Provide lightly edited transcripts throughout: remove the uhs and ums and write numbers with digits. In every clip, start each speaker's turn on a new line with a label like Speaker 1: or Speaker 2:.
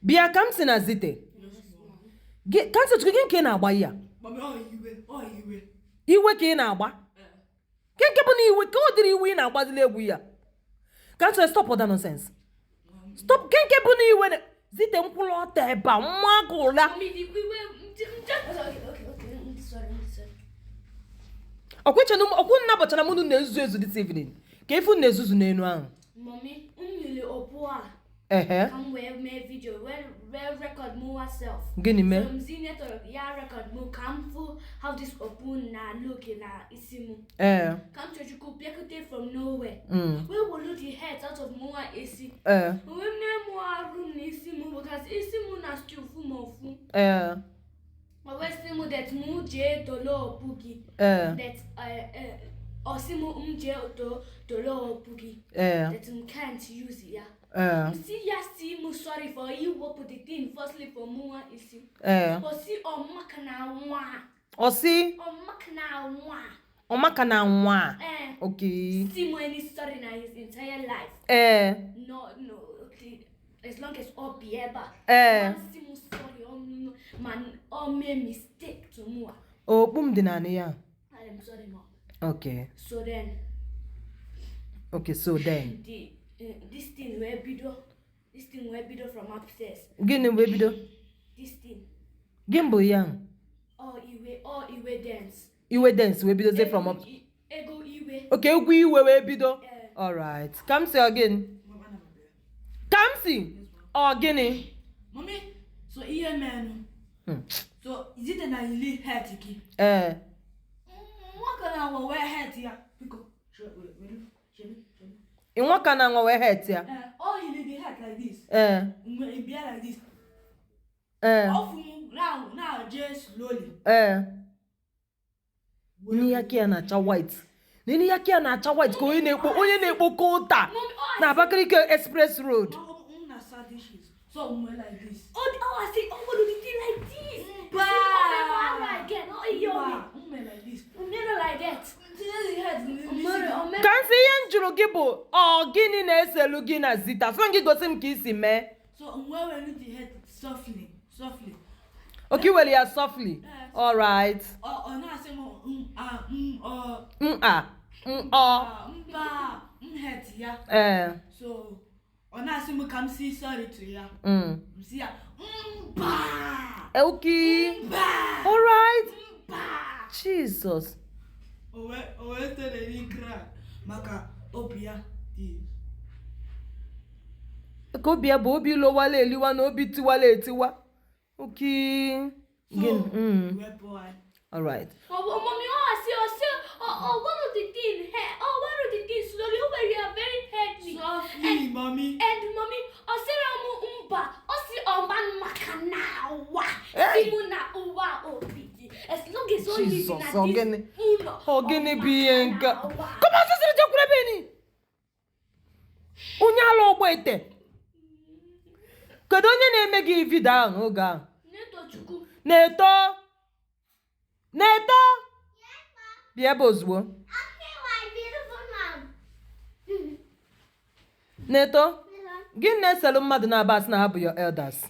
Speaker 1: Bia kam si na zite. Kan se tuke nke na agba ya.
Speaker 2: Mami iwe.
Speaker 1: Iwe ka ị na-agba. Nke bụ na iwe ka ọ dịrị iwe ị na-agbazili egwu ya. Kan se stop that nonsense. Stop nke bụ na iwe zite mkwụrụ ọta ebe a nwa agụla. Okwu nnabata na mụ na-ezuzu ezu this evening. Ka ifu na-ezuzu n'enu ahụ.
Speaker 3: Mommy, opu a. Come where video where record myself.
Speaker 1: Gini me?
Speaker 3: So mzine to ya record mo come for how this open na look na isimu. Come to you pick from nowhere. We will look the head out of more AC. We name more room isimu because isimu na still full mofu. Osimu that muje dolo pugi. That osimu muje dolo pugi. That can't use ya. See, sorry for you. What put the thing firstly for more issue. See,
Speaker 1: Makana wa. Okay.
Speaker 3: See, any story in his entire life. No. As long as all be ever. See, sorry, man, all made mistake to more.
Speaker 1: Oh, boom, dinani ya.
Speaker 3: I am sorry, mom.
Speaker 1: Okay.
Speaker 3: So then. This thing where bido from upstairs.
Speaker 1: Gini where bido?
Speaker 3: This thing.
Speaker 1: Gimbo yang.
Speaker 3: Oh, iwe dance.
Speaker 1: Iwe dance where bido say from up.
Speaker 3: Ego iwe.
Speaker 1: Okay, iwe where bido. All right. Come see again. Come see. Oh, gini.
Speaker 2: Mommy, so iye man. So is it na ili head again? What can I wear head here? Biko. Sure.
Speaker 1: In what can I wear head here?
Speaker 2: Oh, you leave the head like this. It be like this. Now, just slowly.
Speaker 1: Nini yake anacha white. Nini yake anacha white ko onye na-ekpo kota na Abakaliki Express Road.
Speaker 2: So like this.
Speaker 3: Oh, I see. Oh, what do you do like this? Again. Oh, like this. Never like that.
Speaker 1: Kan si ihe njuru gị bụ gịnị na-eselu gị na zita so gị gosi m ka isi mee.
Speaker 2: So where we need the head softly.
Speaker 1: Okay, well ya softly. All right.
Speaker 2: No I say mo head ya. So I say mo come see sorry to ya. See ya.
Speaker 1: Okay. All right. Jesus.
Speaker 2: Owe tell me cry. Maka obia di.
Speaker 1: Ko bia bo obi lo wale eliwa na obi tiwale etiwa. Okay. Again. All right.
Speaker 3: Mommy, one of the things slowly where you are very heavy.
Speaker 2: Softly, mommy.
Speaker 3: And mommy, makanawa. Simuna uwa opiji. As long as all
Speaker 1: Jesus,
Speaker 3: living at
Speaker 1: ogene.
Speaker 3: this
Speaker 1: Ogene bienka. Come on, sister, jekure beni. Onye ala ogbo ete. Kedu onye na-eme gị video ahụ oge ahụ? Neto. Yes, ma. Bịa ebe ozugbo.
Speaker 3: Okay, my beautiful mom.
Speaker 1: Neto. Gịnị na-eselu mmadụ na-abas na ha bụ your elders?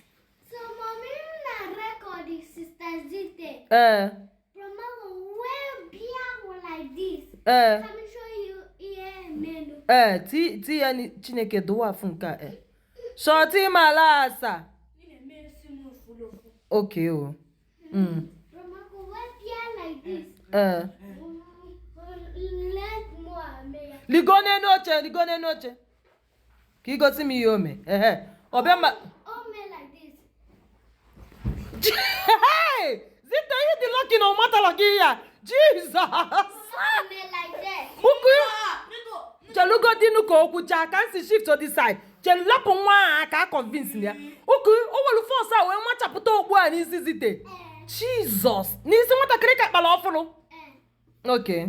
Speaker 3: So, mommy, na record the sister Zite. From where beer like this. Let me show you here menu.
Speaker 1: Ti ya ni Chineke dowa afụ nke a. Shorty malasa. Okay, oh.
Speaker 3: From where beer like this. Let more.
Speaker 1: Ligone noche. Ka ị gosi m ihe ome. Ọbịa ma.
Speaker 3: Ome like this.
Speaker 1: Hey! Zita ihe dị lucky na ọmata lagi ya. Jesus!
Speaker 3: Ome like that.
Speaker 1: Chelugo dinu ka okwu cha ka nsi shift to the side. Chelapụ nwa a ka convince ya. Oku o welu force a wee nwachapụta ogbu a n'isi Zite. Jesus! N'isi nwatakịrị ka kpala ọfụrụ. Okay.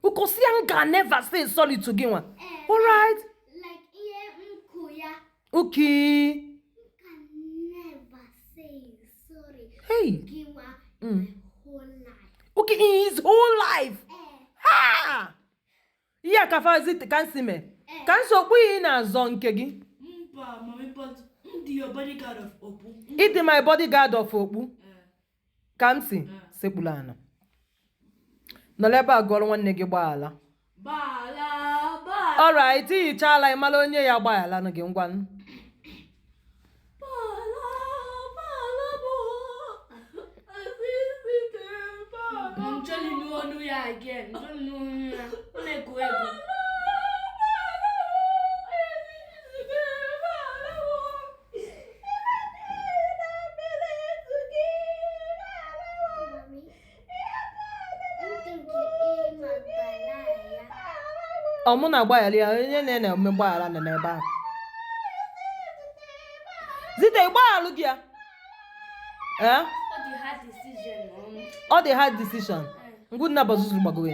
Speaker 1: Ukosi can never say sorry to Ginwa. All right.
Speaker 3: Like
Speaker 1: Okay.
Speaker 3: Can never say sorry.
Speaker 1: Hey.
Speaker 3: Give her my whole life.
Speaker 1: Okay, in his whole life. Ha! Iya ka fazit kan si me. Kan so kwu yi na zo nke gi.
Speaker 2: Mpa, mommy, but the your bodyguard of Opu.
Speaker 1: It is my bodyguard of Okpu. Kamsi, sekpula ana. Nọlebe agọrọ nwanne gị gbaala.
Speaker 2: Bala.
Speaker 1: All right, ị chala ịmala onye ya gbaala na gị ngwanụ.
Speaker 3: I'm telling you on you again. Don't know. Go.
Speaker 1: Ọ mụ na-agbaghara ya onye na-eme gbaghara na n'ebe ahụ. Zite gbaghalụ gị ya.
Speaker 3: All the hard decision.
Speaker 1: All the hard decision. Ngwu nna bazụzụ gbagoro